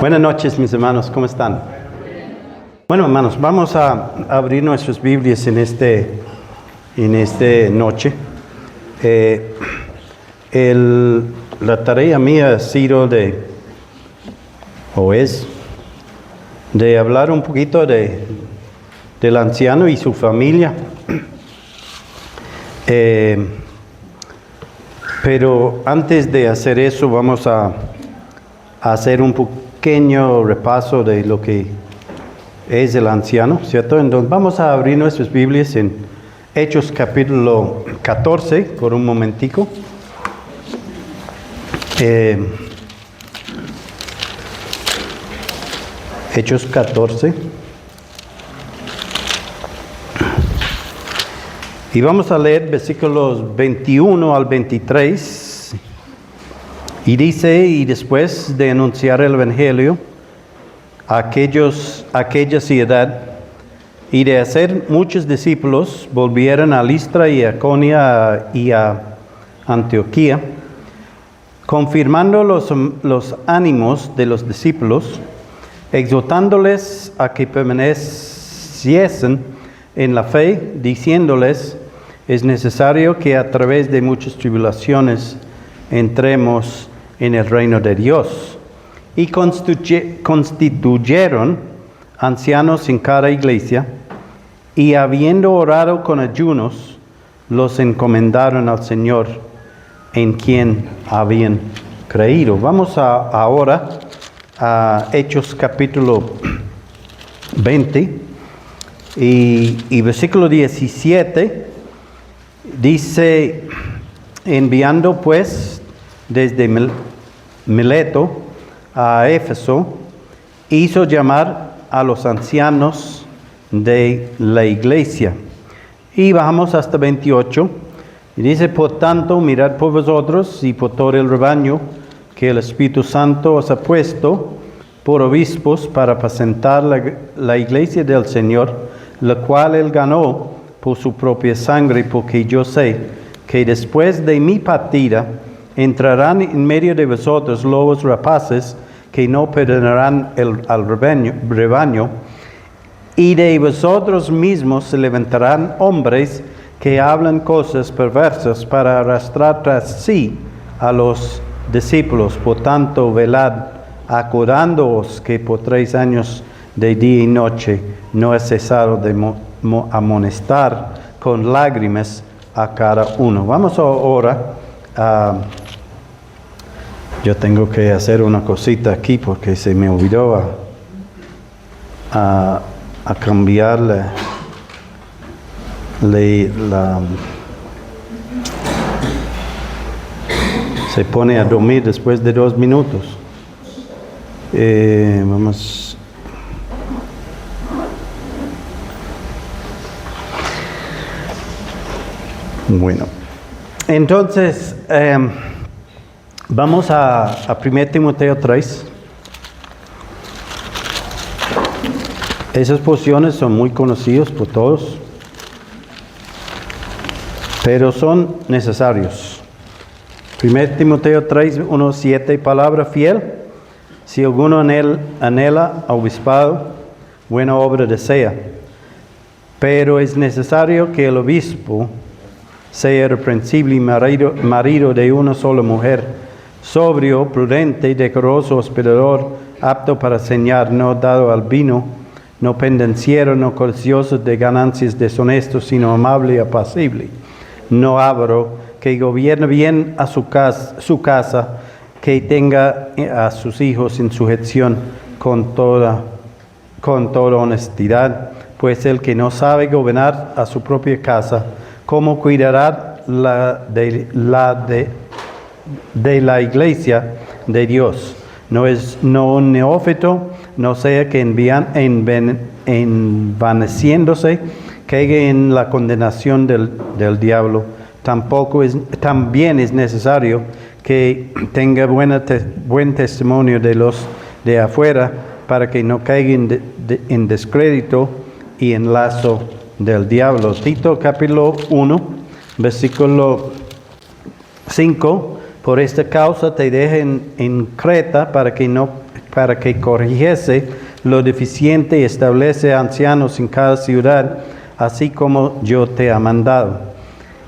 Buenas noches, mis hermanos, ¿cómo están? Bueno, hermanos, vamos a abrir nuestras Biblias en esta noche. La tarea mía ha sido es de hablar un poquito del anciano y su familia. Pero antes de hacer eso, vamos a hacer un pequeño repaso de lo que es el anciano, ¿cierto? Entonces vamos a abrir nuestras Biblias en Hechos capítulo 14, por un momentico. Hechos 14. Y vamos a leer versículos 21 al 23. Y dice, y después de anunciar el Evangelio a aquella ciudad, y de hacer muchos discípulos, volvieron a Listra y a Iconio y a Antioquía, confirmando los ánimos de los discípulos, exhortándoles a que permaneciesen en la fe, diciéndoles, es necesario que a través de muchas tribulaciones entremos en el reino de Dios. Y constituyeron ancianos en cada iglesia, y habiendo orado con ayunos, los encomendaron al Señor, en quien habían creído. Vamos ahora a Hechos capítulo 20 y versículo 17, dice, enviando pues desde Mileto a Éfeso, hizo llamar a los ancianos de la iglesia. Y bajamos hasta 28, y dice, por tanto, mirad por vosotros y por todo el rebaño que el Espíritu Santo os ha puesto por obispos para apacentar la iglesia del Señor, la cual él ganó por su propia sangre, porque yo sé que después de mi partida entrarán en medio de vosotros lobos rapaces que no perdonarán al rebaño, y de vosotros mismos se levantarán hombres que hablan cosas perversas para arrastrar tras sí a los discípulos. Por tanto, velad, acordándoos que por 3 años de día y noche no he cesado de amonestar con lágrimas a cada uno. Vamos ahora yo tengo que hacer una cosita aquí porque se me olvidó a cambiarle se pone a dormir después de 2 minutos. Vamos. Bueno, entonces vamos a 1 Timoteo 3. Esas porciones son muy conocidas por todos, pero son necesarios. 1 Timoteo 3, 1, 7, palabra fiel. Si alguno anhela obispado, buena obra desea. Pero es necesario que el obispo sea irreprensible y marido de una sola mujer, sobrio, prudente, decoroso, hospedador, apto para enseñar, no dado al vino, no pendenciero, no codicioso de ganancias deshonestos, sino amable y apacible, no avaro, que gobierne bien a su casa, que tenga a sus hijos en sujeción con toda honestidad, pues el que no sabe gobernar a su propia casa, ¿cómo cuidará de la iglesia de Dios? No un neófito, no sea que envaneciéndose caiga en la condenación del diablo. También es necesario que tenga buen testimonio de los de afuera, para que no caiga en descrédito y en lazo del diablo. Tito capítulo 1, versículo 5, por esta causa te dejen en Creta, para que para que corrigiese lo deficiente y establece ancianos en cada ciudad, así como yo te he mandado.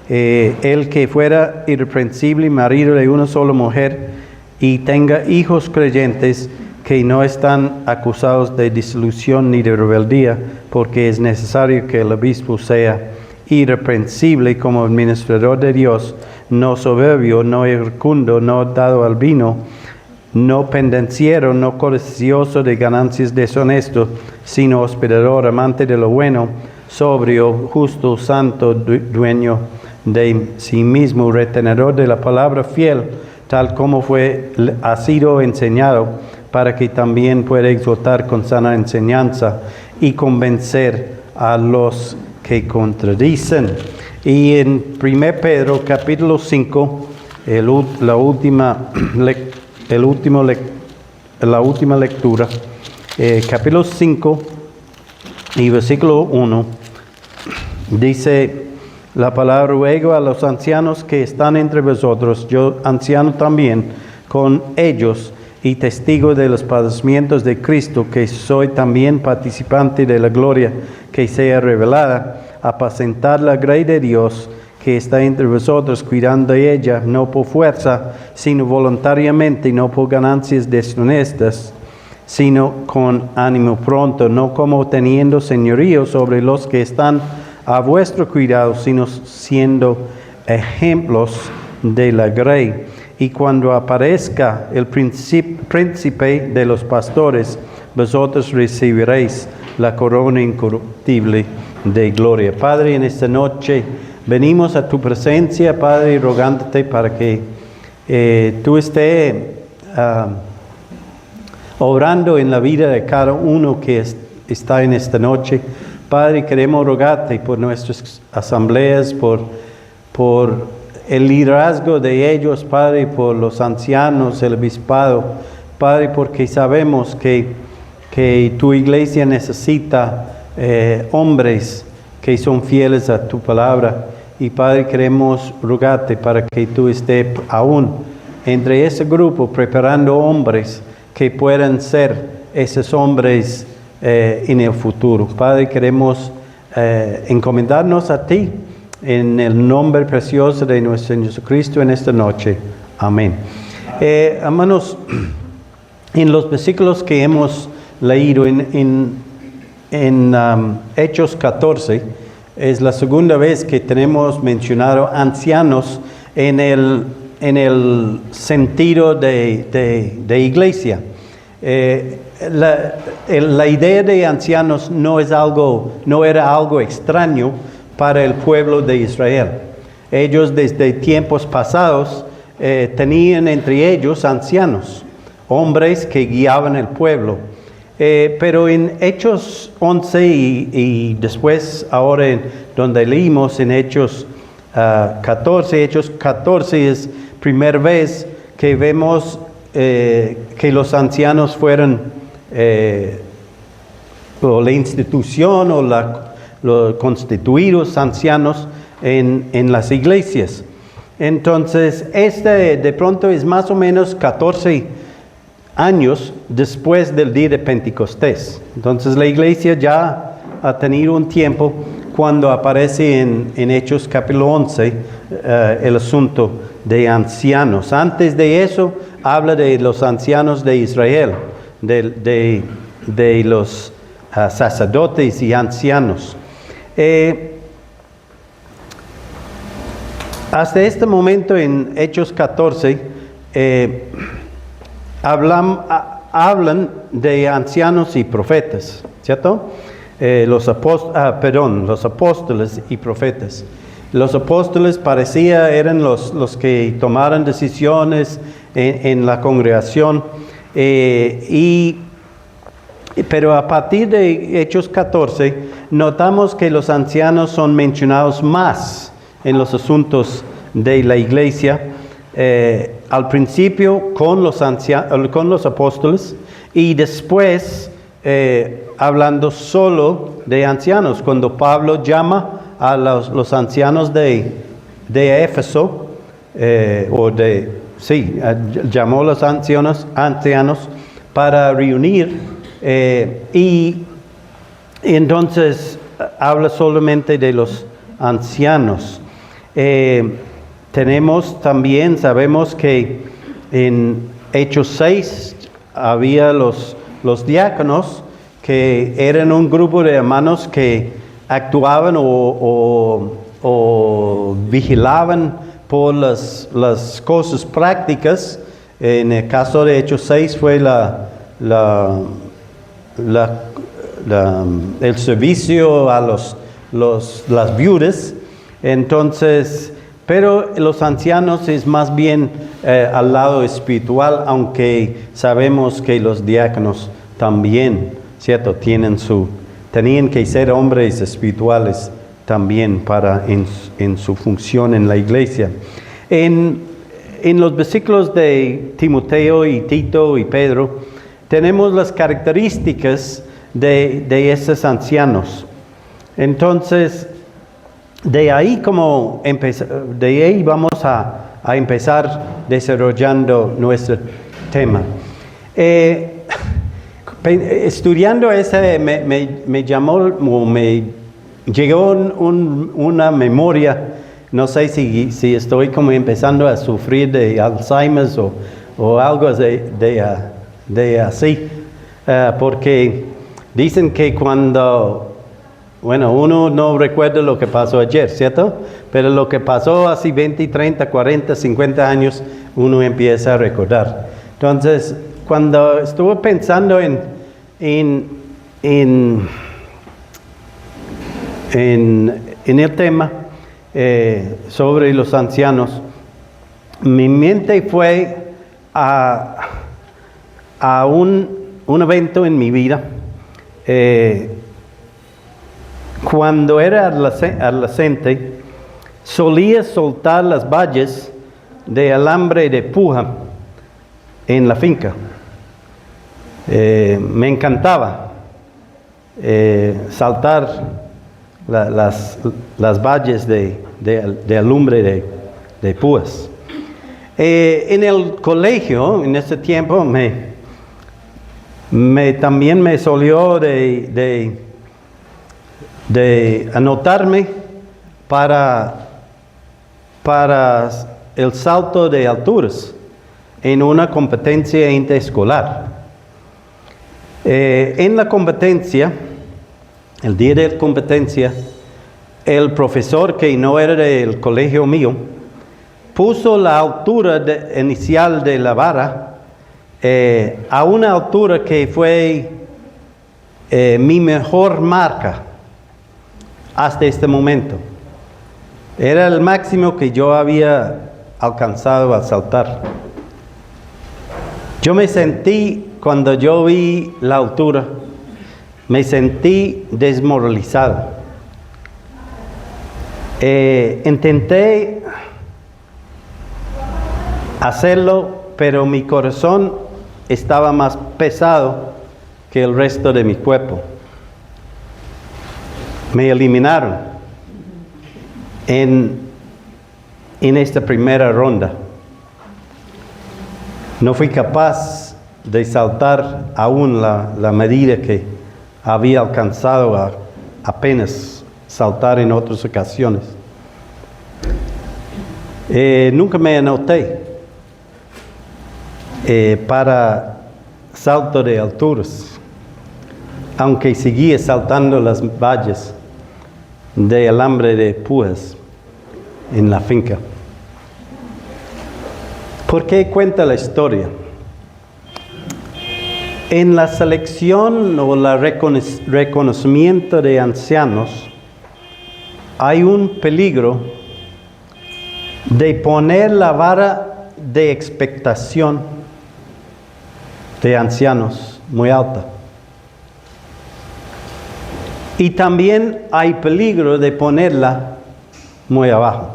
El que fuera irreprensible, marido de una sola mujer, y tenga hijos creyentes que no están acusados de disolución ni de rebeldía, porque es necesario que el obispo sea irreprensible como administrador de Dios, no soberbio, no irracundo, no dado al vino, no pendenciero, no codicioso de ganancias deshonestos, sino hospedador, amante de lo bueno, sobrio, justo, santo, dueño de sí mismo, retenedor de la palabra, fiel, tal como ha sido enseñado, para que también pueda exhortar con sana enseñanza y convencer a los que contradicen. Y en 1 Pedro capítulo 5, la última lectura, capítulo 5 y versículo 1, dice la palabra: ruego a los ancianos que están entre vosotros, yo anciano también, con ellos y testigo de los padecimientos de Cristo, que soy también participante de la gloria que sea revelada, apacentar la grey de Dios que está entre vosotros, cuidando de ella, no por fuerza, sino voluntariamente, no por ganancias deshonestas, sino con ánimo pronto, no como teniendo señorío sobre los que están a vuestro cuidado, sino siendo ejemplos de la grey. Y cuando aparezca el príncipe de los pastores, vosotros recibiréis la corona incorruptible de gloria. Padre, en esta noche venimos a tu presencia, Padre, rogándote para que tú estés obrando en la vida de cada uno que está en esta noche. Padre, queremos rogarte por nuestras asambleas, por el liderazgo de ellos, Padre, por los ancianos, el obispado, Padre, porque sabemos que tu iglesia necesita hombres que son fieles a tu palabra. Y Padre, queremos rogarte para que tú estés aún entre ese grupo preparando hombres que puedan ser esos hombres en el futuro. Padre, queremos encomendarnos a ti en el nombre precioso de nuestro Señor Jesucristo en esta noche. Amén. Hermanos, en los versículos que hemos leído en Hechos 14, es la segunda vez que tenemos mencionado ancianos en el sentido de iglesia. La idea de ancianos no era algo extraño para el pueblo de Israel. Ellos desde tiempos pasados tenían entre ellos ancianos, hombres que guiaban el pueblo. Pero en Hechos 11 y después ahora donde leímos en Hechos 14, Hechos 14 es primera vez que vemos que los ancianos fueron o la institución o los constituidos ancianos en las iglesias. Entonces, de pronto es más o menos 14 años después del día de Pentecostés. Entonces, la iglesia ya ha tenido un tiempo cuando aparece en Hechos capítulo 11 el asunto de ancianos. Antes de eso, habla de los ancianos de Israel, de los sacerdotes y ancianos. Hasta este momento en Hechos 14 hablan de ancianos y profetas, ¿cierto? Los apóstoles y profetas. Los apóstoles eran los que tomaron decisiones en la congregación, pero a partir de Hechos 14 notamos que los ancianos son mencionados más en los asuntos de la iglesia, al principio con los apóstoles y después hablando solo de ancianos, cuando Pablo llama a los ancianos de Éfeso, llamó a los ancianos para reunir y entonces habla solamente de los ancianos. Tenemos también, sabemos que en Hechos 6 había los diáconos, que eran un grupo de hermanos que actuaban o vigilaban por las cosas prácticas. En el caso de Hechos 6 fue el servicio a las viudas. Entonces, pero los ancianos es más bien al lado espiritual, aunque sabemos que los diáconos también, ¿cierto? Tenían que ser hombres espirituales también en su función en la iglesia. En los versículos de Timoteo y Tito y Pedro, tenemos las características de esos ancianos. Entonces, de ahí vamos a empezar desarrollando nuestro tema. Estudiando ese me llegó una memoria. No sé si estoy como empezando a sufrir de Alzheimer o algo de así, porque dicen que uno no recuerda lo que pasó ayer, ¿cierto? Pero lo que pasó hace 20, 30, 40, 50 años, uno empieza a recordar. Entonces, cuando estuve pensando en el tema sobre los ancianos, mi mente fue a un evento en mi vida. Cuando era adolescente, solía soltar las vallas de alambre de puja en la finca. Me encantaba saltar las vallas de alambre de púas. En el colegio, en ese tiempo, también me solió de anotarme para el salto de alturas en una competencia interescolar. En la competencia, el día de la competencia, el profesor, que no era del colegio mío, puso la altura inicial de la vara a una altura que fue mi mejor marca hasta este momento. Era el máximo que yo había alcanzado a saltar. Yo me sentí, cuando yo vi la altura, me sentí desmoralizado. Intenté hacerlo, pero mi corazón estaba más pesado que el resto de mi cuerpo. Me eliminaron en esta primera ronda. No fui capaz de saltar aún la medida que había alcanzado a apenas saltar en otras ocasiones. Nunca me anoté para salto de alturas, aunque seguía saltando las vallas de alambre de púas en la finca. ¿Por qué cuenta la historia? En la selección o el reconocimiento de ancianos hay un peligro de poner la vara de expectación de ancianos muy alta. Y también hay peligro de ponerla muy abajo.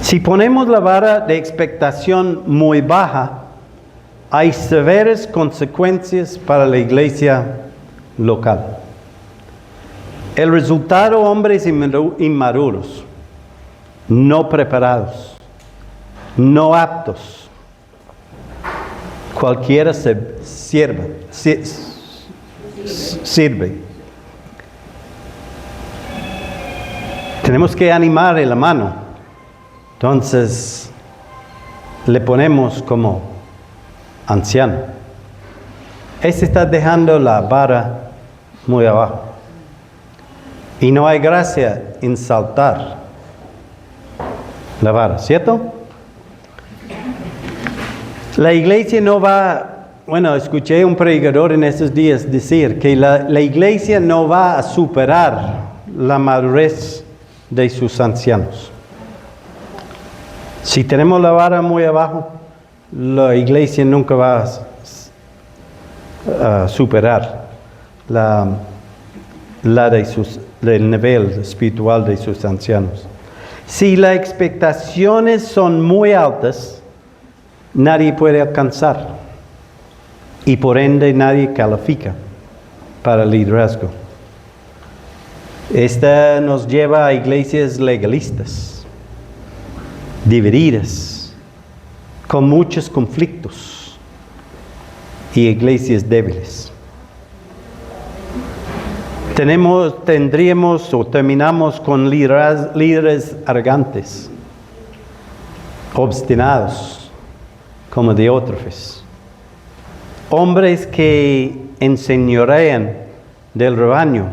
Si ponemos la vara de expectación muy baja, hay severas consecuencias para la iglesia local. El resultado, hombres inmaduros, no preparados, no aptos, cualquiera sirve. Tenemos que animar la mano. Entonces, le ponemos como anciano. Ese está dejando la vara muy abajo. Y no hay gracia en saltar la vara, ¿cierto? La iglesia no va, escuché un predicador en estos días decir que la iglesia no va a superar la madurez de sus ancianos. Si tenemos la vara muy abajo, la iglesia nunca va a superar el nivel espiritual de sus ancianos. Si las expectaciones son muy altas, nadie puede alcanzar y por ende nadie califica para el liderazgo. Esta nos lleva a iglesias legalistas, divididas, con muchos conflictos y iglesias débiles. Terminamos con líderes arrogantes, obstinados, como Diótrefes. Hombres que enseñorean del rebaño,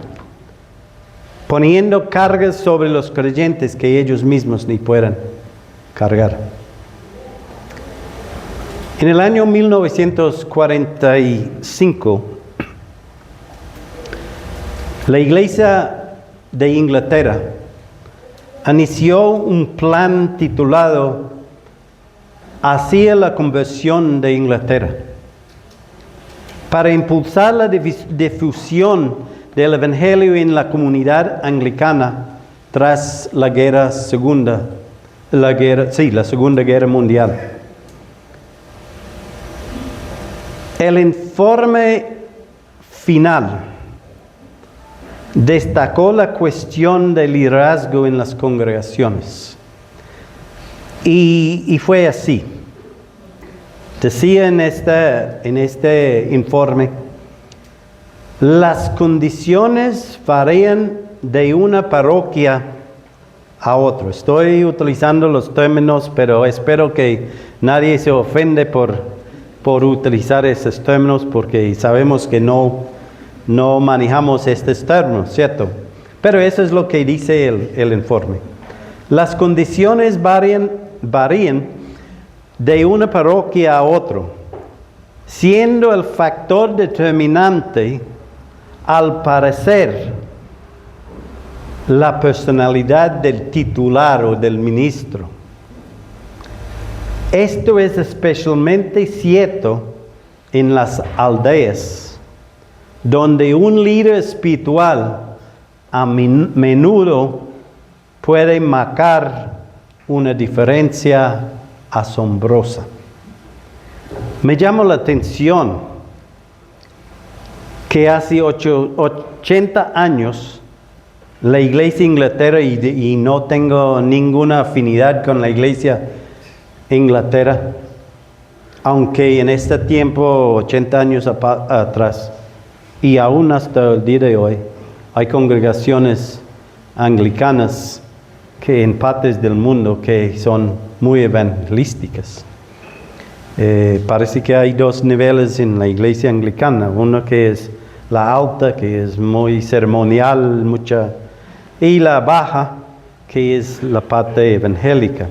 poniendo cargas sobre los creyentes que ellos mismos ni puedan cargar. En el año 1945, la Iglesia de Inglaterra inició un plan titulado Hacia la conversión de Inglaterra, para impulsar la difusión del Evangelio en la comunidad anglicana tras la Segunda Guerra Mundial. El informe final destacó la cuestión del liderazgo en las congregaciones. Y fue así. Decía en este informe, las condiciones varían de una parroquia a otra. Estoy utilizando los términos, pero espero que nadie se ofende por utilizar esos términos, porque sabemos que no manejamos estos términos, ¿cierto? Pero eso es lo que dice el informe. Las condiciones varían de una parroquia a otra, siendo el factor determinante, al parecer, la personalidad del titular o del ministro. Esto es especialmente cierto en las aldeas, donde un líder espiritual a menudo puede marcar una diferencia asombrosa. Me llama la atención que hace 80 años la iglesia de Inglaterra, y no tengo ninguna afinidad con la iglesia de Inglaterra, aunque en este tiempo, 80 años atrás, y aún hasta el día de hoy, hay congregaciones anglicanas que en partes del mundo que son muy evangelísticas. Parece que hay dos niveles en la iglesia anglicana, uno que es la alta, que es muy ceremonial, y la baja, que es la parte evangélica.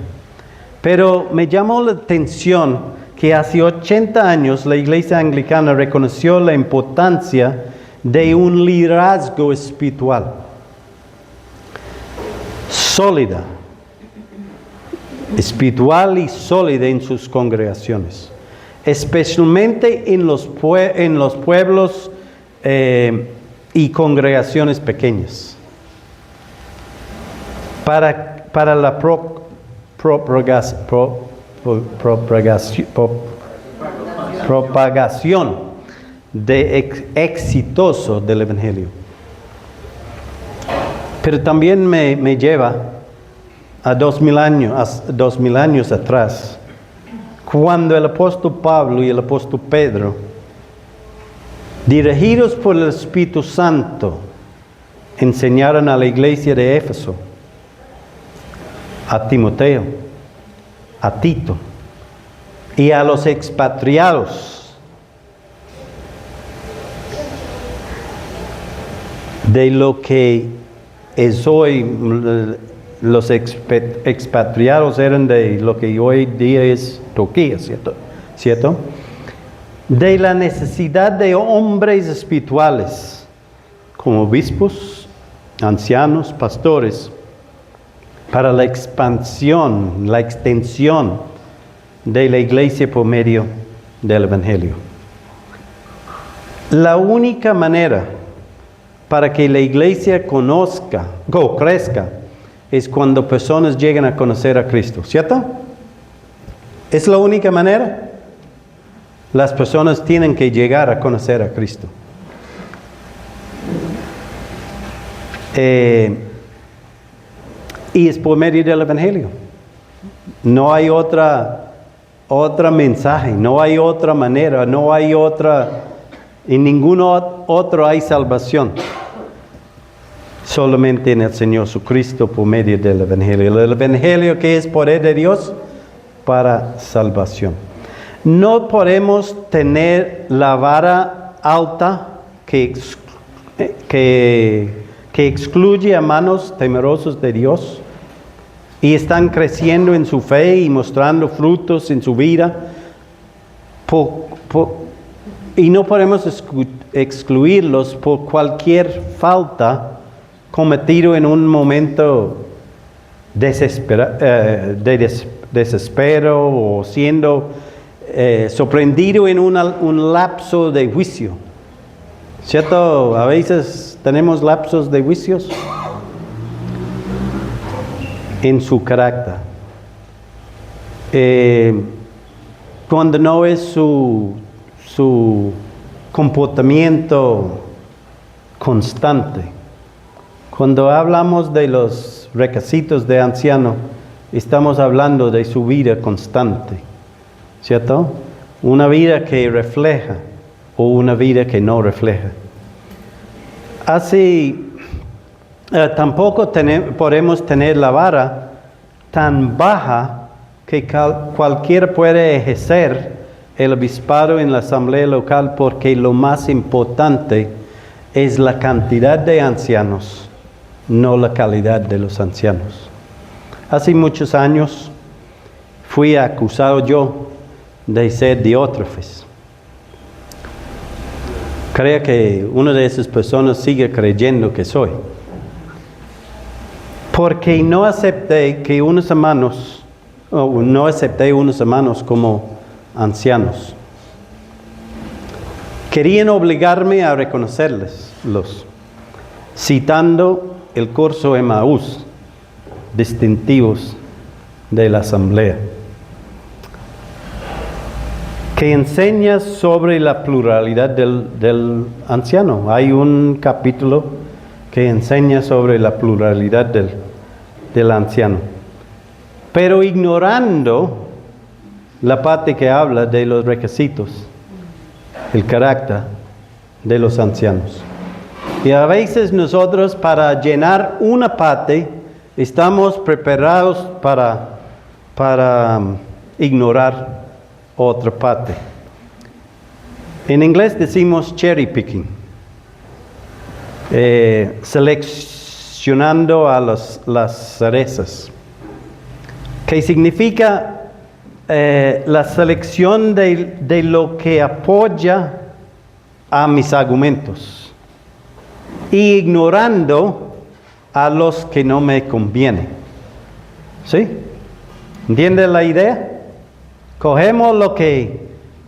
Pero me llamó la atención que hace 80 años la iglesia anglicana reconoció la importancia de un liderazgo espiritual sólida, espiritual y sólida en sus congregaciones, especialmente en los pueblos y congregaciones pequeñas. Para la propagación exitoso del Evangelio. Pero también me lleva a 2000 años atrás, cuando el apóstol Pablo y el apóstol Pedro, dirigidos por el Espíritu Santo, enseñaron a la iglesia de Éfeso, a Timoteo, a Tito y a los expatriados de lo que es hoy. Los expatriados eran de lo que hoy día es Turquía, ¿cierto? De la necesidad de hombres espirituales, como obispos, ancianos, pastores, para la expansión, la extensión de la iglesia por medio del Evangelio. La única manera para que la iglesia crezca, es cuando personas llegan a conocer a Cristo, ¿cierto? ¿Es la única manera? Las personas tienen que llegar a conocer a Cristo. Y es por medio del Evangelio. No hay otra mensaje, no hay otra manera, no hay otra, en ningún otro hay salvación. Solamente en el Señor Jesucristo por medio del Evangelio. El Evangelio que es poder de Dios para salvación. No podemos tener la vara alta que excluye a hermanos temerosos de Dios y están creciendo en su fe y mostrando frutos en su vida. Y no podemos excluirlos por cualquier falta cometido en un momento de desespero o siendo sorprendido en un lapso de juicio. ¿Cierto? A veces tenemos lapsos de juicios en su carácter. Cuando no es su comportamiento constante. Cuando hablamos de los requisitos de anciano, estamos hablando de su vida constante, ¿cierto? Una vida que refleja o una vida que no refleja. Así, tampoco podemos tener la vara tan baja que cualquiera puede ejercer el obispado en la asamblea local, porque lo más importante es la cantidad de ancianos, no la calidad de los ancianos. Hace muchos años fui acusado yo de ser diótrefes. Creo que una de esas personas sigue creyendo que soy. Porque no acepté unos hermanos como ancianos. Querían obligarme a reconocerlos, citando el curso Emmaús, distintivos de la asamblea, que enseña sobre la pluralidad del anciano. Hay un capítulo que enseña sobre la pluralidad del anciano, pero ignorando la parte que habla de los requisitos, el carácter de los ancianos. Y a veces nosotros, para llenar una parte, estamos preparados para ignorar otra parte. En inglés decimos cherry picking, seleccionando a las cerezas, que significa la selección de lo que apoya a mis argumentos, y ignorando a los que no me convienen. ¿Sí? ¿Entiende la idea? Cogemos lo que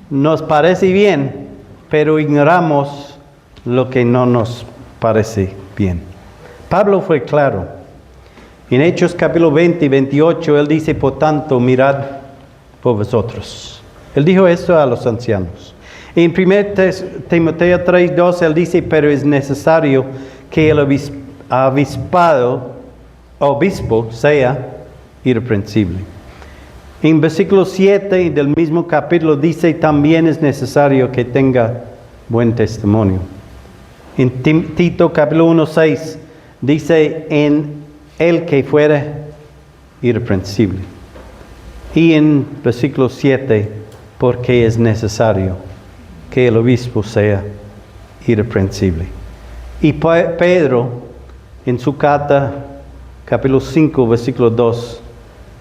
nos parece bien, pero ignoramos lo que no nos parece bien. Pablo fue claro. En Hechos capítulo 20 y 28, él dice: por tanto, mirad por vosotros. Él dijo esto a los ancianos. En 1 Timoteo 3:2, él dice: pero es necesario que el obispo sea irreprensible. En versículo 7 del mismo capítulo dice, también es necesario que tenga buen testimonio. En Tito capítulo 1:6 dice, en el que fuere irreprensible. Y en versículo 7, porque es necesario que el obispo sea irreprensible. Y Pedro, en su carta, capítulo 5, versículo 2,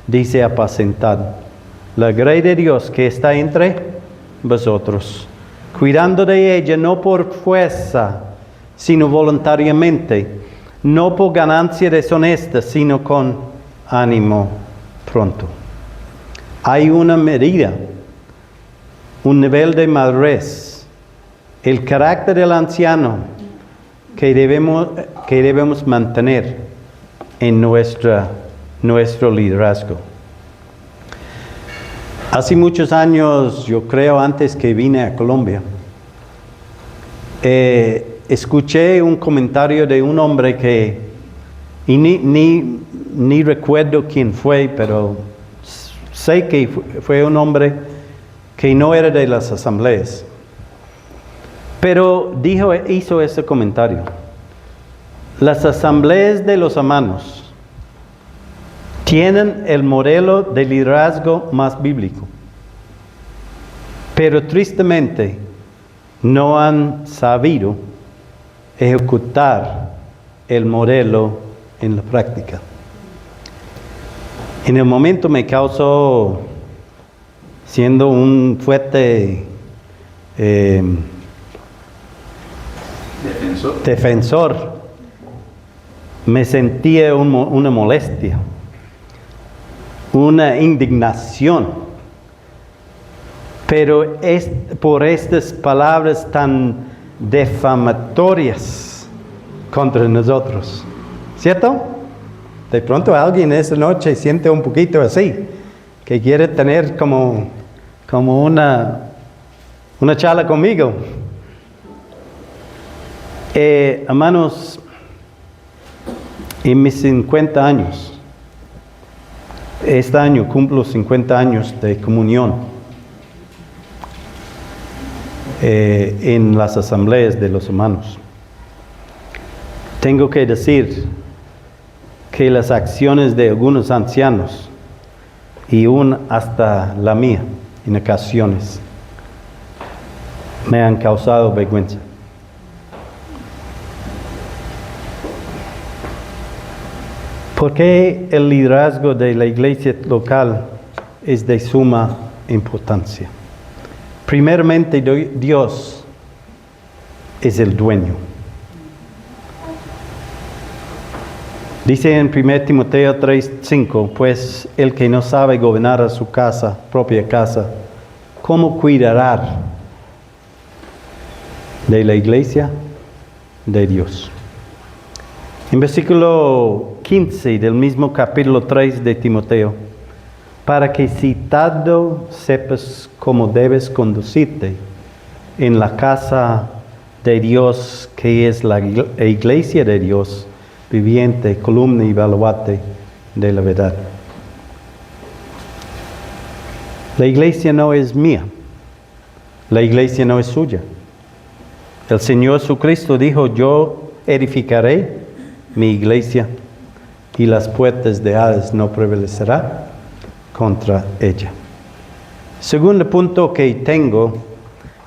dice, apacentad la grey de Dios que está entre vosotros, cuidando de ella no por fuerza, sino voluntariamente, no por ganancia deshonesta, sino con ánimo pronto. Hay una medida, un nivel de madurez, el carácter del anciano que debemos mantener en nuestro liderazgo. Hace muchos años, yo creo antes que vine a Colombia, escuché un comentario de un hombre que, y ni recuerdo quién fue, pero sé que fue un hombre que no era de las asambleas. Pero hizo ese comentario. Las asambleas de los hermanos tienen el modelo de liderazgo más bíblico, pero tristemente no han sabido ejecutar el modelo en la práctica. En el momento me causó, siendo un fuerte defensor, me sentía una molestia, una indignación, pero es por estas palabras tan defamatorias contra nosotros, ¿cierto? De pronto alguien esa noche siente un poquito así, que quiere tener como una charla conmigo. Hermanos, en mis 50 años, este año cumplo 50 años de comunión en las asambleas de los hermanos. Tengo que decir que las acciones de algunos ancianos y hasta la mía en ocasiones me han causado vergüenza. ¿Por qué el liderazgo de la iglesia local es de suma importancia? Primeramente, Dios es el dueño. Dice en 1 Timoteo 3:5, pues el que no sabe gobernar a su propia casa, ¿cómo cuidará de la iglesia de Dios? En versículo 15 del mismo capítulo 3 de Timoteo, para que citado sepas cómo debes conducirte en la casa de Dios, que es la iglesia de Dios, viviente, columna y baluarte de la verdad. La iglesia no es mía, la iglesia no es suya. El Señor Jesucristo dijo, yo edificaré mi iglesia y las puertas de Hades no prevalecerán contra ella. Segundo punto que tengo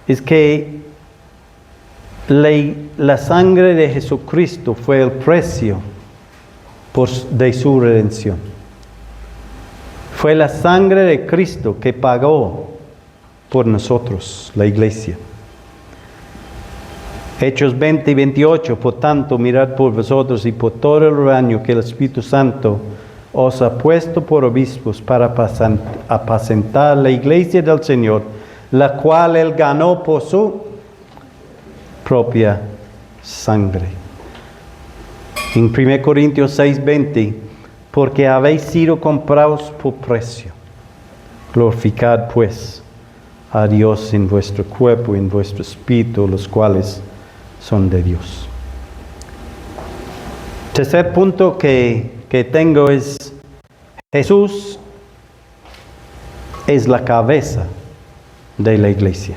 es que la sangre de Jesucristo fue el precio de su redención. Fue la sangre de Cristo que pagó por nosotros, la iglesia. Hechos 20 y 28, por tanto, mirad por vosotros y por todo el rebaño que el Espíritu Santo os ha puesto por obispos para apacentar la iglesia del Señor, la cual Él ganó por su propia sangre. En 1 Corintios 6:20, porque habéis sido comprados por precio. Glorificad pues a Dios en vuestro cuerpo y en vuestro espíritu, los cuales son de Dios. Tercer punto que tengo es Jesús es la cabeza de la iglesia.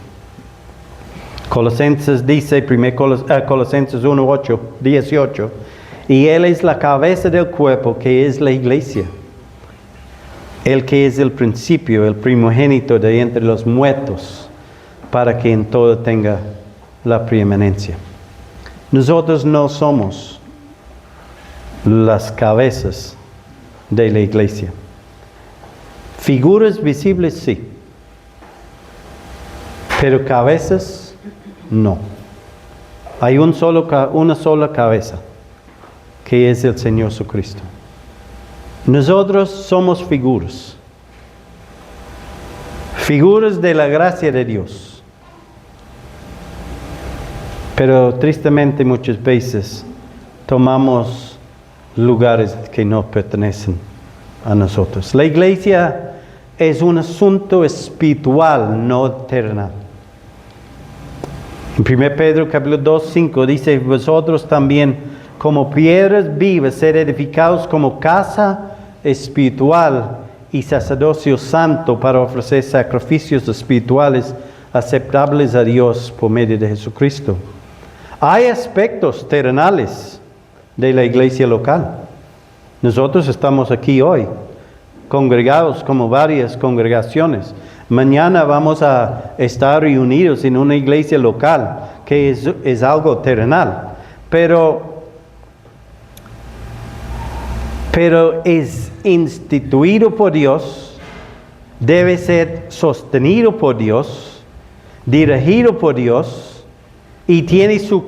Colosenses dice, Colosenses 1:8, 18, y Él es la cabeza del cuerpo, que es la iglesia. El que es el principio, el primogénito de entre los muertos, para que en todo tenga la preeminencia. Nosotros no somos las cabezas de la iglesia. Figuras visibles sí, pero cabezas no. Hay una sola cabeza, que es el Señor Jesucristo. Nosotros somos figuras de la gracia de Dios. Pero tristemente muchas veces tomamos lugares que no pertenecen a nosotros. La iglesia es un asunto espiritual, no terrenal. En 1 Pedro capítulo 2:5 dice, vosotros también como piedras vivas, ser edificados como casa espiritual y sacerdocio santo para ofrecer sacrificios espirituales aceptables a Dios por medio de Jesucristo. Hay aspectos terrenales de la iglesia local. Nosotros estamos aquí hoy, congregados como varias congregaciones. Mañana vamos a estar reunidos en una iglesia local, que es algo terrenal. Pero es instituido por Dios, debe ser sostenido por Dios, dirigido por Dios, y tiene su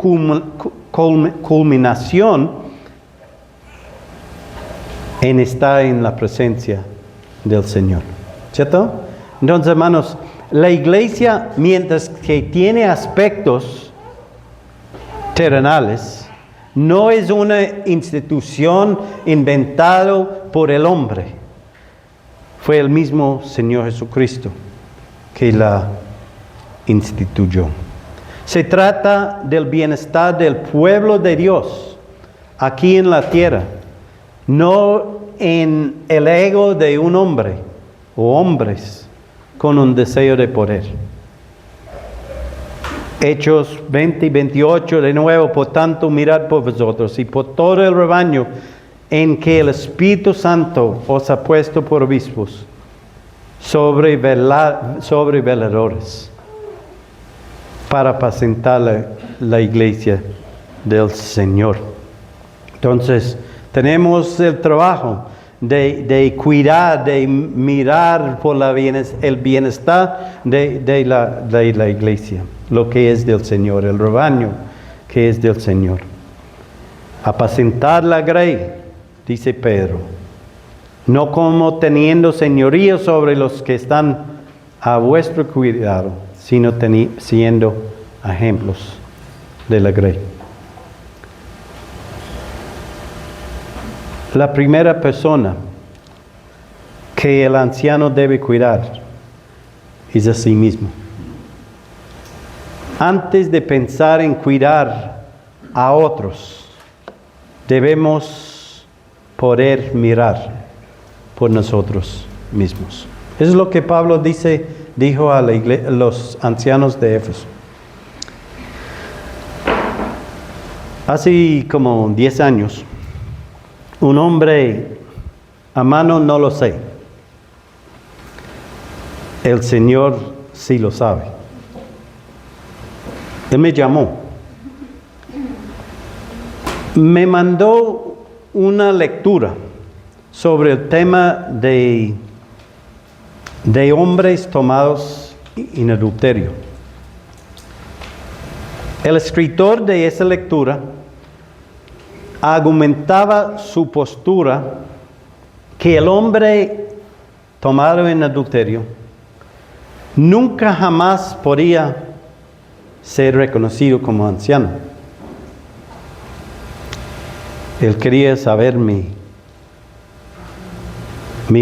culminación en estar en la presencia del Señor. ¿Cierto? Entonces, hermanos, la iglesia, mientras que tiene aspectos terrenales, no es una institución inventada por el hombre. Fue el mismo Señor Jesucristo que la instituyó. Se trata del bienestar del pueblo de Dios aquí en la tierra, no en el ego de un hombre o hombres con un deseo de poder. Hechos 20 y 28, de nuevo, por tanto, mirad por vosotros y por todo el rebaño en que el Espíritu Santo os ha puesto por obispos, sobre veladores, para apacentar la iglesia del Señor. Entonces, tenemos el trabajo de cuidar, de mirar por el bienestar de la iglesia, lo que es del Señor, el rebaño que es del Señor. Apacentar la grey, dice Pedro, no como teniendo señorío sobre los que están a vuestro cuidado, sino siendo ejemplos de la grey. La primera persona que el anciano debe cuidar es a sí mismo. Antes de pensar en cuidar a otros, debemos poder mirar por nosotros mismos. Eso es lo que Pablo dijo a los ancianos de Éfeso. Hace como 10 años, un hombre, a mano no lo sé, el Señor sí lo sabe. Él me llamó, me mandó una lectura sobre el tema de hombres tomados en adulterio. El escritor de esa lectura argumentaba su postura que el hombre tomado en adulterio nunca jamás podía ser reconocido como anciano. Él quería saber mi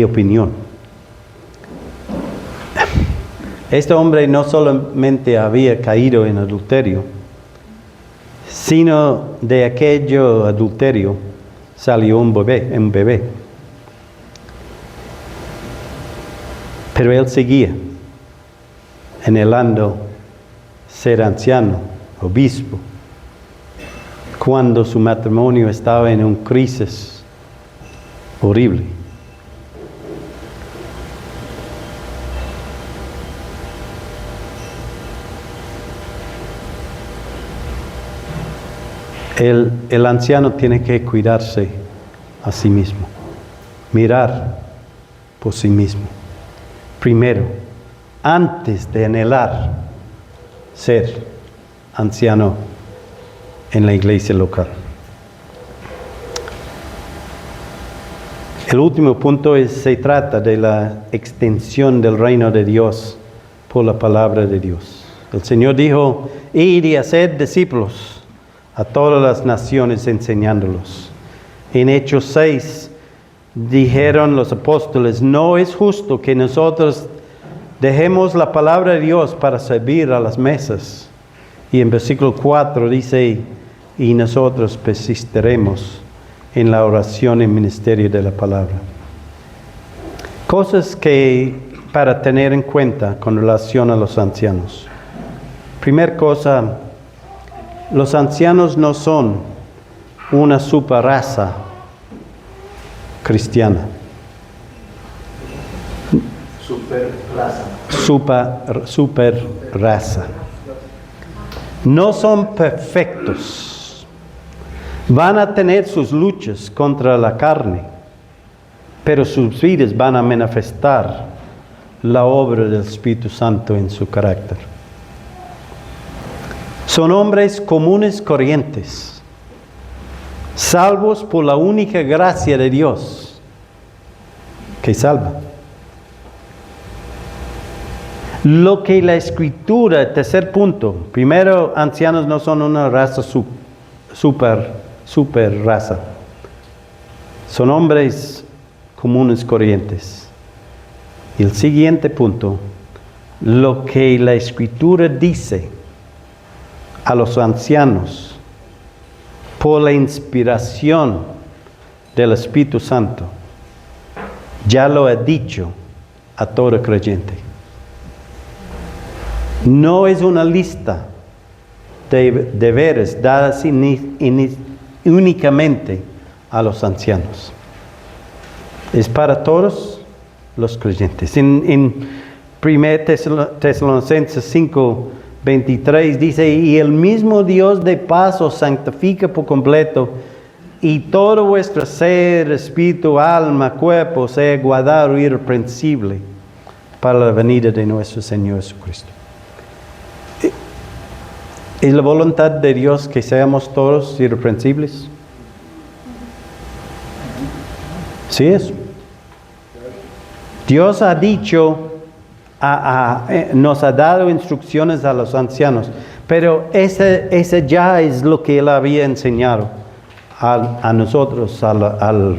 opinión. Este hombre no solamente había caído en adulterio, sino de aquello adulterio salió un bebé. Pero él seguía anhelando ser anciano, obispo, cuando su matrimonio estaba en una crisis horrible. El anciano tiene que cuidarse a sí mismo, mirar por sí mismo. Primero, antes de anhelar ser anciano en la iglesia local. El último punto se trata de la extensión del reino de Dios por la palabra de Dios. El Señor dijo, id y haced discípulos a todas las naciones enseñándolos. En Hechos 6 dijeron los apóstoles, no es justo que nosotros dejemos la palabra de Dios para servir a las mesas. Y en versículo 4 dice, y nosotros persistiremos en la oración y ministerio de la palabra. Cosas que para tener en cuenta con relación a los ancianos. Primera cosa, los ancianos no son una superraza cristiana. Super raza. No son perfectos. Van a tener sus luchas contra la carne, pero sus vidas van a manifestar la obra del Espíritu Santo en su carácter. Son hombres comunes corrientes, salvos por la única gracia de Dios que salva. Lo que la Escritura, tercer punto, primero, ancianos no son una raza super raza. Son hombres comunes corrientes. Y el siguiente punto, lo que la Escritura dice a los ancianos por la inspiración del Espíritu Santo, ya lo ha dicho a todo creyente. No es una lista de deberes dadas únicamente a los ancianos. Es para todos los creyentes. En 1 Tesalonicenses 5:23 dice, y el mismo Dios de paz os santifica por completo, y todo vuestro ser, espíritu, alma, cuerpo sea guardado irreprensible para la venida de nuestro Señor Jesucristo. ¿Es la voluntad de Dios que seamos todos irreprensibles? Sí es. Dios ha dicho, nos ha dado instrucciones a los ancianos, pero ese ya es lo que Él había enseñado a nosotros, al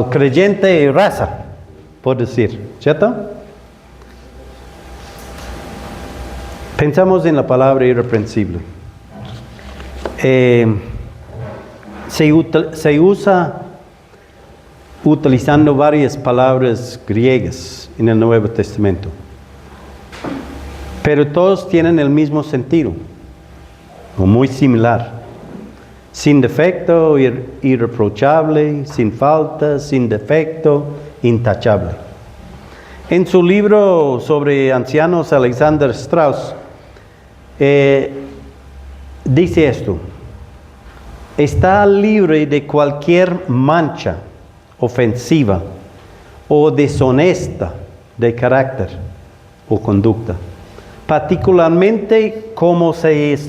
creyente raza, por decir, ¿cierto? Pensamos en la palabra irreprensible. Se usa utilizando varias palabras griegas en el Nuevo Testamento, pero todos tienen el mismo sentido, o muy similar. Sin defecto, irreprochable, sin falta, sin defecto, intachable. En su libro sobre ancianos, Alexander Strauss dice esto: está libre de cualquier mancha ofensiva o deshonesta de carácter o conducta, particularmente como se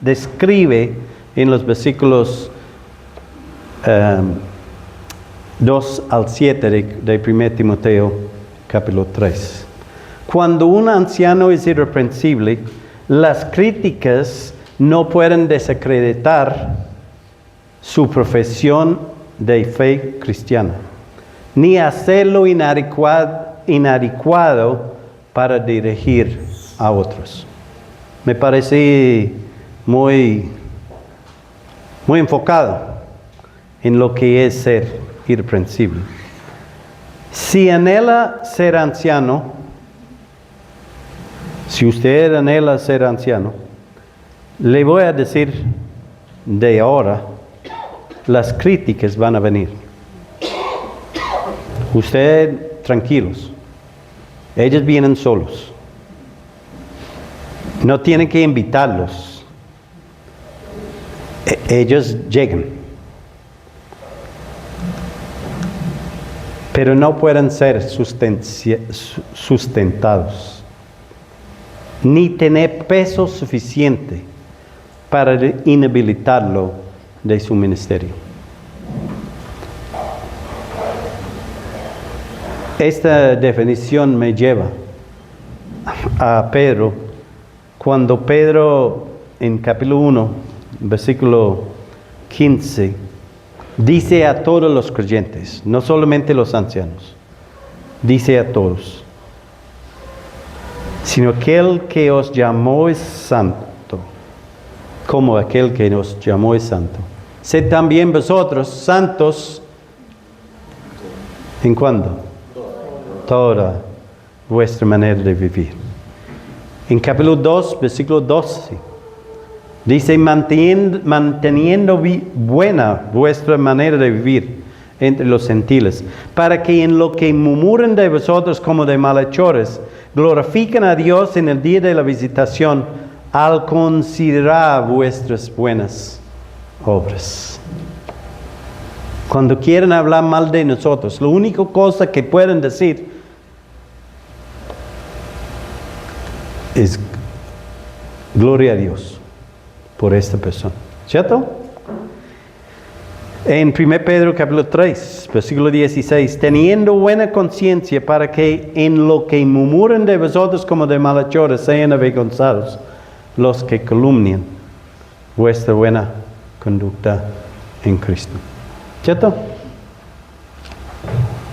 describe en los versículos 2 al 7 de 1 Timoteo capítulo 3. Cuando un anciano es irreprensible, las críticas no pueden desacreditar su profesión de fe cristiana, ni hacerlo inadecuado para dirigir a otros. Me parece muy enfocado en lo que es ser irreprensible. Si anhela ser anciano, si usted anhela ser anciano, le voy a decir de ahora, las críticas van a venir. Usted, tranquilos, ellos vienen solos. No tienen que invitarlos. Ellos llegan. Pero no pueden ser sustentados, ni tener peso suficiente para inhabilitarlo de su ministerio. Esta definición me lleva a Pedro, cuando Pedro en capítulo 1, versículo 15, dice a todos los creyentes, no solamente los ancianos, dice a todos, sino aquel que os llamó es santo, como aquel que nos llamó es santo. Sed también vosotros santos, ¿en cuándo? Toda vuestra manera de vivir. En capítulo 2, versículo 12, dice, manteniendo buena vuestra manera de vivir entre los gentiles, para que en lo que murmuren de vosotros como de malhechores, glorifiquen a Dios en el día de la visitación, al considerar vuestras buenas obras. Cuando quieren hablar mal de nosotros, la única cosa que pueden decir es gloria a Dios por esta persona, ¿cierto? En 1 Pedro capítulo 3, versículo 16, teniendo buena conciencia para que en lo que murmuren de vosotros como de malhechores sean avergonzados los que calumnian vuestra buena conducta en Cristo. ¿Cierto?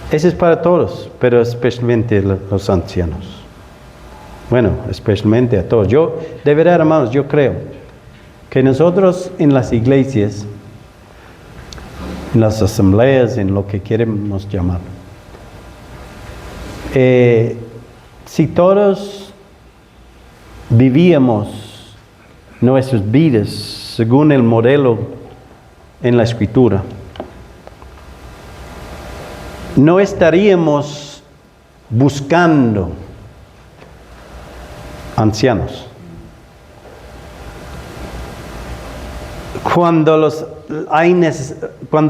Eso es para todos, pero especialmente los ancianos. Bueno, especialmente a todos. Yo, de verdad, hermanos, yo creo que nosotros en las iglesias, en las asambleas, en lo que queremos llamar, si todos vivíamos nuestras vidas según el modelo en la Escritura, no estaríamos buscando ancianos. Cuando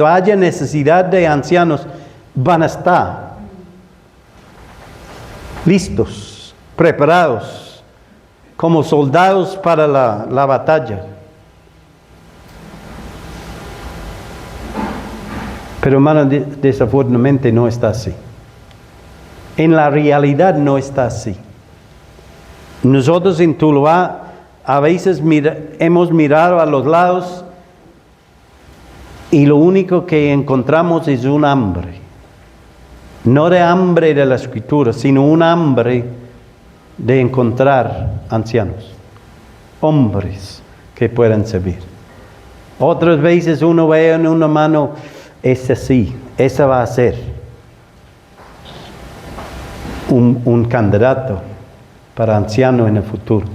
haya necesidad de ancianos, van a estar listos, preparados, como soldados para la batalla. Pero hermano, desafortunadamente no está así. En la realidad no está así. Nosotros en Tuluá a veces hemos mirado a los lados y lo único que encontramos es un hambre. No de hambre de la Escritura, sino un hambre de encontrar ancianos, hombres que puedan servir. Otras veces uno ve en una mano, ese sí, esa va a ser un candidato para anciano en el futuro.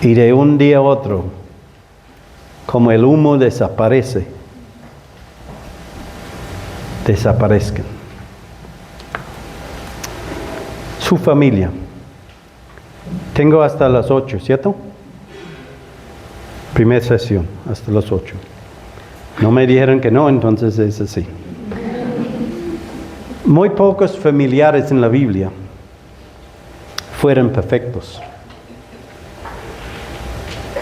Y de un día a otro, como el humo desaparezcan. Su familia. Tengo hasta las 8, ¿cierto? Primera sesión, hasta las 8. No me dijeron que no, entonces es así. Muy pocos familiares en la Biblia fueron perfectos,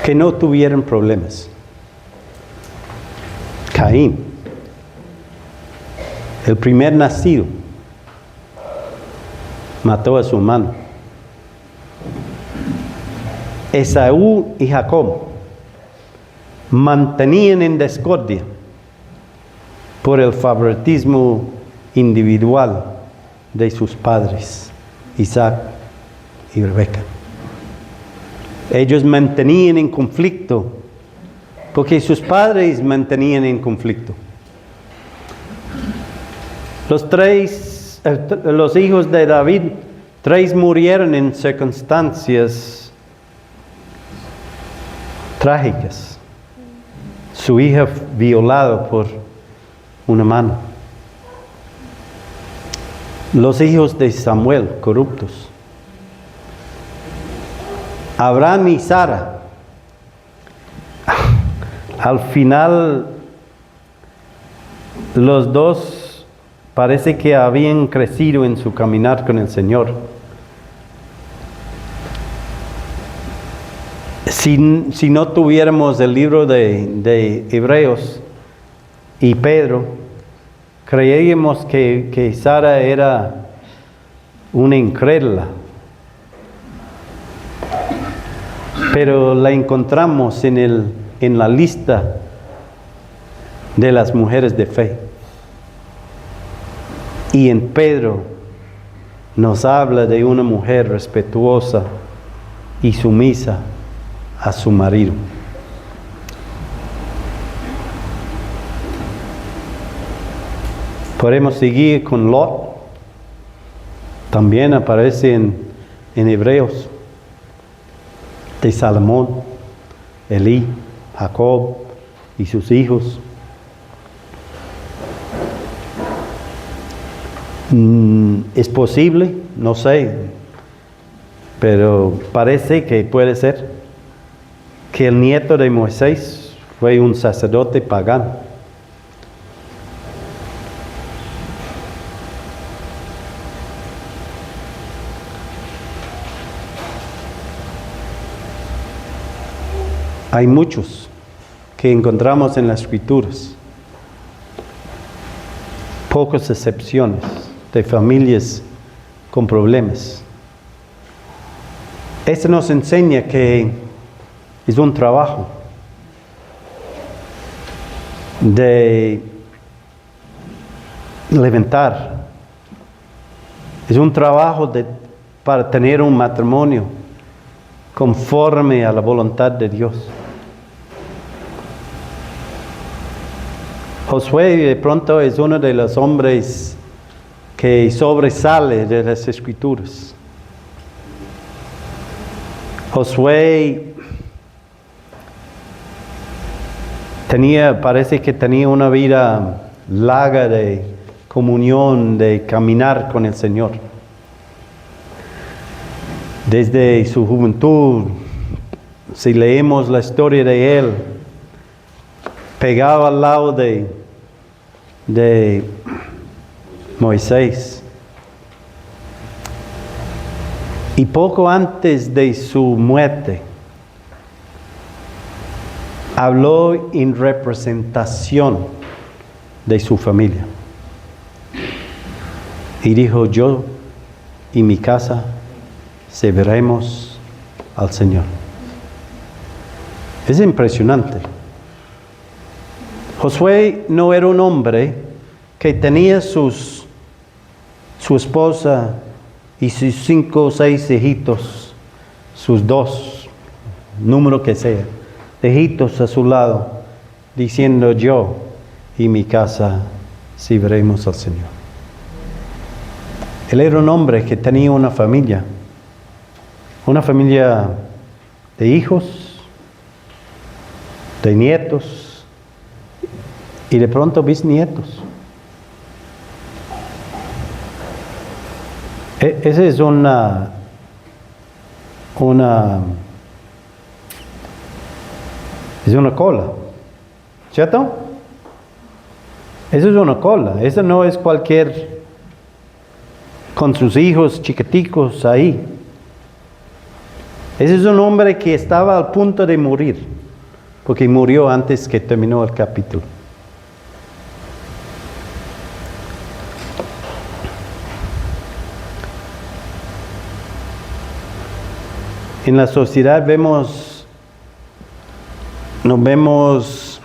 que no tuvieron problemas. Caín, el primer nacido, mató a su hermano. Esaú y Jacob mantenían en discordia por el favoritismo individual de sus padres, Isaac y Rebeca. Ellos mantenían en conflicto porque sus padres mantenían en conflicto. Los hijos de David, 3 murieron en circunstancias trágicas. Su hija violada por una mano. Los hijos de Samuel, corruptos. Abraham y Sara. Al final, los dos parece que habían crecido en su caminar con el Señor. Si no tuviéramos el libro de Hebreos y Pedro, creeríamos que Sara era una incrédula. Pero la encontramos en la lista de las mujeres de fe. Y en Pedro nos habla de una mujer respetuosa y sumisa a su marido. Podemos seguir con Lot. También aparece en Hebreos. De Salomón, Elí, Jacob y sus hijos. ¿Es posible? No sé. Pero parece que puede ser que el nieto de Moisés fue un sacerdote pagano. Hay muchos que encontramos en las Escrituras. Pocas excepciones de familias con problemas. Esto nos enseña que es un trabajo de levantar. Es un trabajo para tener un matrimonio conforme a la voluntad de Dios. Josué de pronto es uno de los hombres que sobresale de las Escrituras. Josué parece que tenía una vida larga de comunión, de caminar con el Señor. Desde su juventud, si leemos la historia de él, pegaba al lado de Moisés. Y poco antes de su muerte, habló en representación de su familia. Y dijo: yo y mi casa serviremos al Señor. Es impresionante. Josué no era un hombre que tenía su esposa y sus 5 o 6 hijitos, sus 2, número que sea, hijitos a su lado, diciendo: yo y mi casa serviremos al Señor. Él era un hombre que tenía una familia de hijos, de nietos, y de pronto bisnietos. Esa es una cola, ¿cierto? Eso es una cola. Eso no es cualquier con sus hijos chiquiticos ahí. Ese es un hombre que estaba al punto de morir, porque murió antes que terminó el capítulo. En la sociedad nos vemos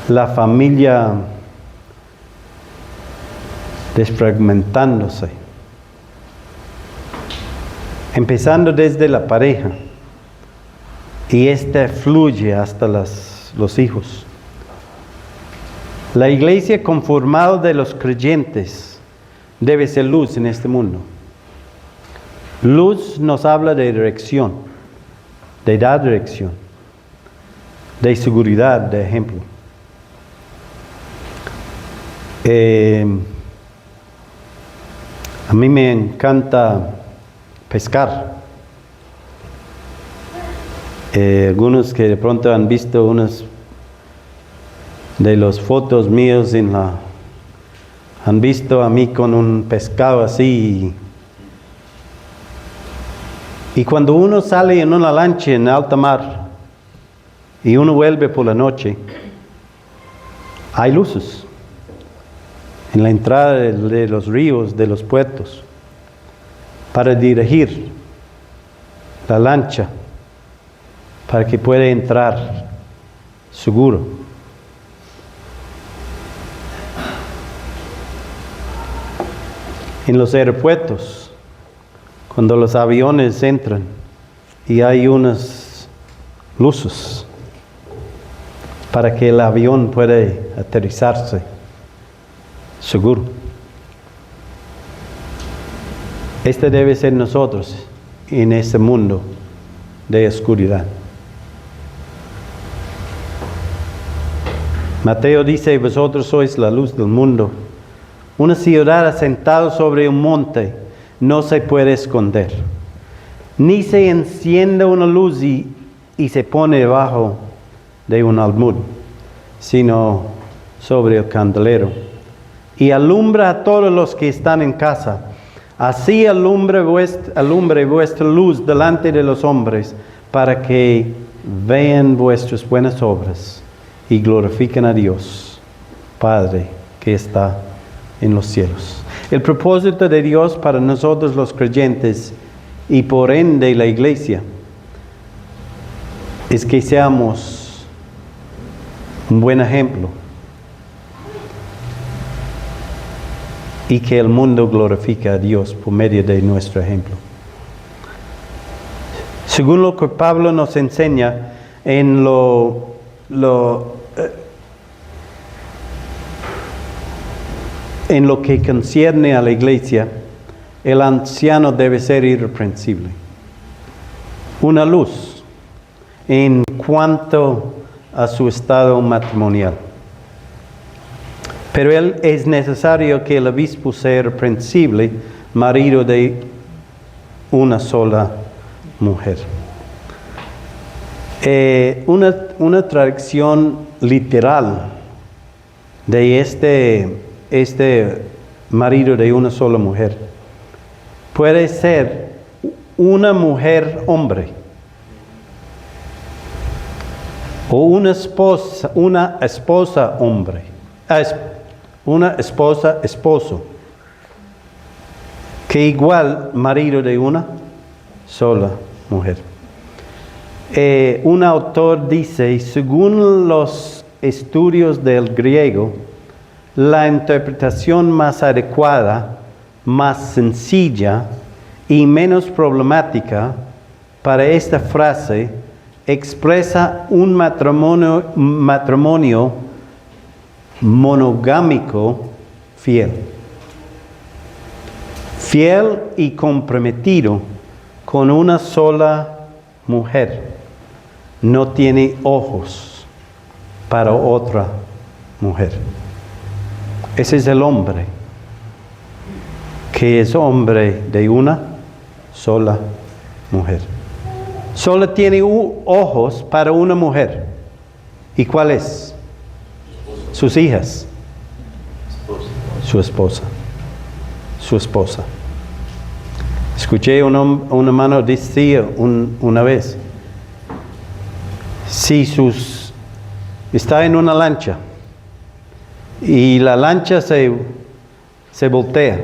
la familia desfragmentándose, empezando desde la pareja. y este fluye hasta los hijos. La iglesia conformada de los creyentes debe ser luz en este mundo. Luz nos habla de dirección, de dar dirección, de seguridad, de ejemplo. A mí me encanta pescar. Algunos que de pronto han visto unas de las fotos mías han visto a mí con un pescado así. Y cuando uno sale en una lancha en alta mar y uno vuelve por la noche, hay luces en la entrada de los ríos, de los puertos, para dirigir la lancha, para que pueda entrar seguro. En los aeropuertos, cuando los aviones entran y hay unas luces para que el avión pueda aterrizarse seguro. Este debe ser nosotros en este mundo de oscuridad. Mateo dice: vosotros sois la luz del mundo. Una ciudad asentada sobre un monte no se puede esconder, ni se enciende una luz y se pone debajo de un almud, sino sobre el candelero, y alumbra a todos los que están en casa. Así alumbre vuestra luz delante de los hombres, para que vean vuestras buenas obras y glorifiquen a Dios, Padre, que está en los cielos. El propósito de Dios para nosotros los creyentes y por ende la iglesia es que seamos un buen ejemplo y que el mundo glorifique a Dios por medio de nuestro ejemplo. Según lo que Pablo nos enseña en lo que concierne a la iglesia, el anciano debe ser irreprensible, una luz en cuanto a su estado matrimonial. Pero es necesario que el obispo sea irreprensible, marido de una sola mujer. Una traducción literal de este marido de una sola mujer puede ser una mujer hombre o una esposa hombre, una esposa esposo, que igual marido de una sola mujer. Un autor dice: según los estudios del griego, la interpretación más adecuada, más sencilla y menos problemática para esta frase expresa un matrimonio monogámico fiel y comprometido con una sola mujer. No tiene ojos para otra mujer. Ese es el hombre, que es hombre de una sola mujer. Solo tiene ojos para una mujer. ¿Y cuál es? Sus hijas. Su esposa. Escuché un hermano decir una vez: si está en una lancha y la lancha se voltea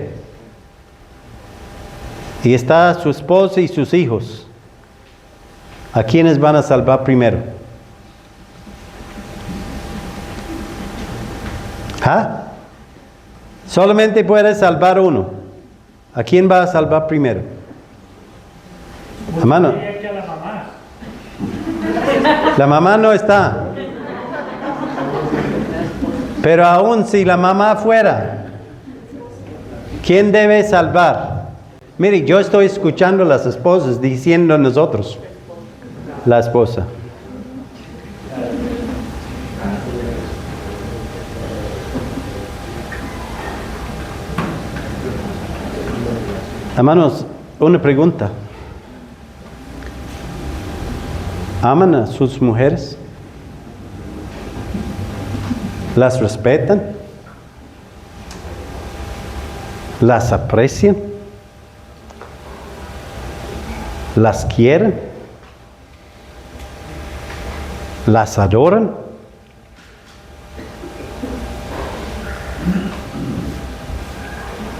y está su esposa y sus hijos, ¿a quiénes van a salvar primero? ¿Ah? Solamente puede salvar uno. ¿A quién va a salvar primero? Hermano. La mamá no está. Pero aún si la mamá fuera, ¿quién debe salvar? Mire, yo estoy escuchando a las esposas diciendo nosotros, la esposa. Hermanos, una pregunta. ¿Aman a sus mujeres? ¿Las respetan? ¿Las aprecian? ¿Las quieren? ¿Las adoran?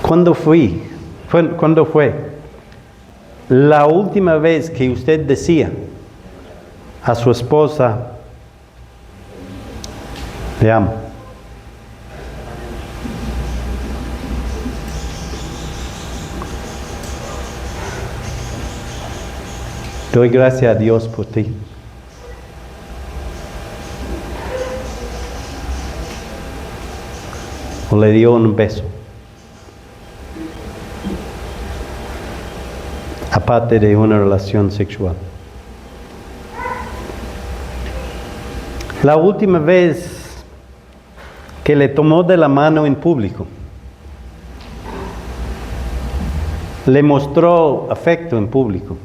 ¿Cuándo fue la última vez que usted decía a su esposa, le amo? Doy gracias a Dios por ti. O le dio un beso. Aparte de una relación sexual. La última vez que le tomó de la mano en público, le mostró afecto en público,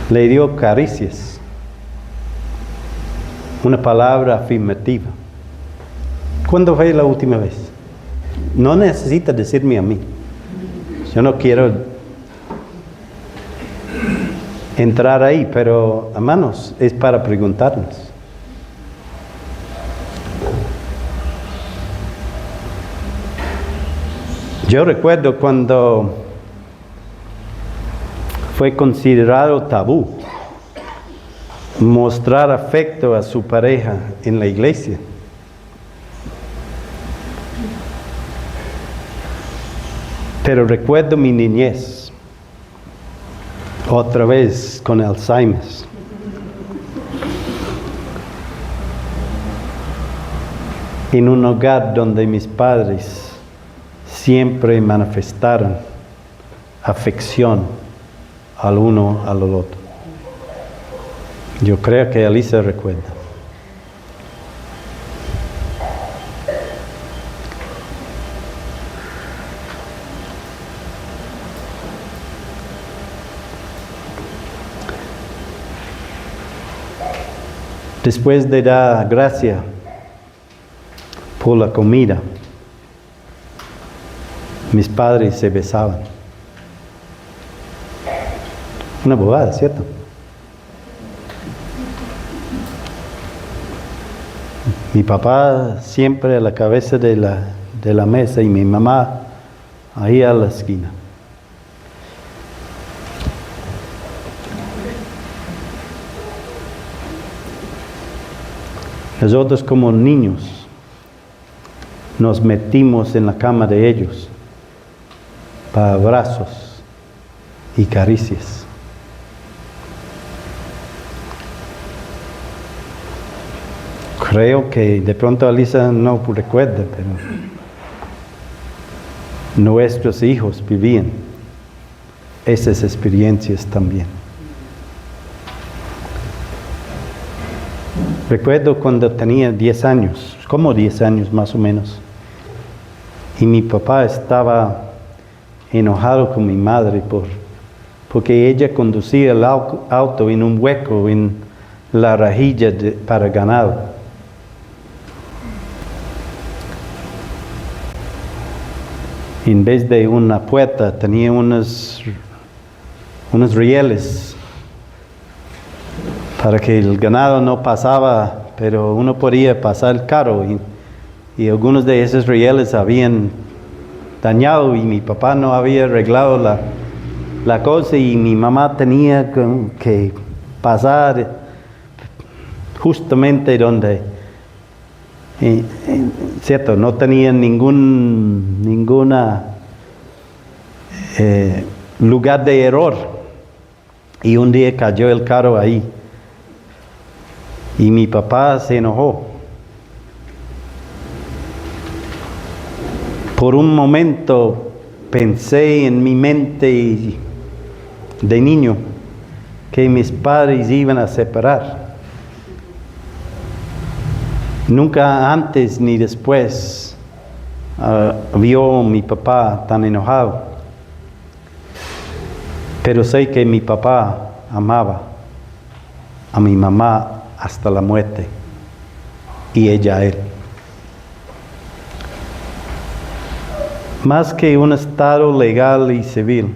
le dio caricias, una palabra afirmativa. ¿Cuándo fue la última vez? No necesita decirme a mí. Yo no quiero entrar ahí, pero hermanos, es para preguntarnos. Yo recuerdo cuando fue considerado tabú mostrar afecto a su pareja en la iglesia. Pero recuerdo mi niñez, otra vez con Alzheimer. En un hogar donde mis padres siempre manifestaron afección al uno al otro. Yo creo que Elisa recuerda. Después de dar gracias por la comida, mis padres se besaban. Una bobada, ¿cierto? Mi papá siempre a la cabeza de la mesa y mi mamá ahí a la esquina. Nosotros como niños nos metimos en la cama de ellos para abrazos y caricias. Creo que de pronto Alisa no recuerda, pero nuestros hijos vivían esas experiencias también. Recuerdo cuando tenía 10 años, como 10 años más o menos, y mi papá estaba enojado con mi madre porque ella conducía el auto en un hueco en la rejilla para ganado. En vez de una puerta tenía unos rieles para que el ganado no pasaba, pero uno podía pasar el carro y algunos de esos rieles habían dañado y mi papá no había arreglado la cosa y mi mamá tenía que pasar justamente donde, cierto, no tenía ninguna lugar de error. Y un día cayó el carro ahí. Y mi papá se enojó. Por un momento pensé en mi mente de niño que mis padres iban a separar. Nunca antes ni después vio a mi papá tan enojado. Pero sé que mi papá amaba a mi mamá hasta la muerte y ella a él. Más que un estado legal y civil,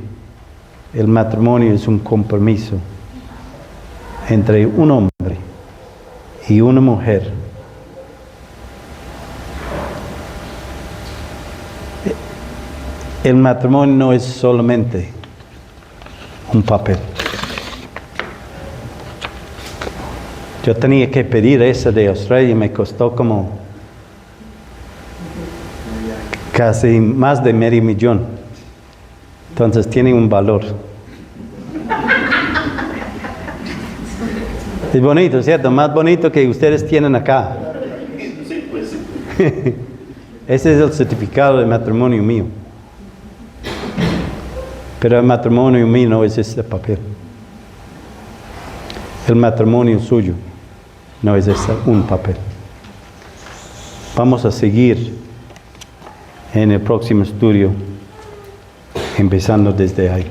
el matrimonio es un compromiso entre un hombre y una mujer. El matrimonio no es solamente un papel. Yo tenía que pedir esa de Australia y me costó como casi más de medio millón. Entonces tiene un valor. Es bonito, ¿cierto? Más bonito que ustedes tienen acá. Ese es el certificado de matrimonio mío. Pero el matrimonio mío no es ese papel. El matrimonio suyo no es ese un papel. Vamos a seguir en el próximo estudio, empezando desde ahí.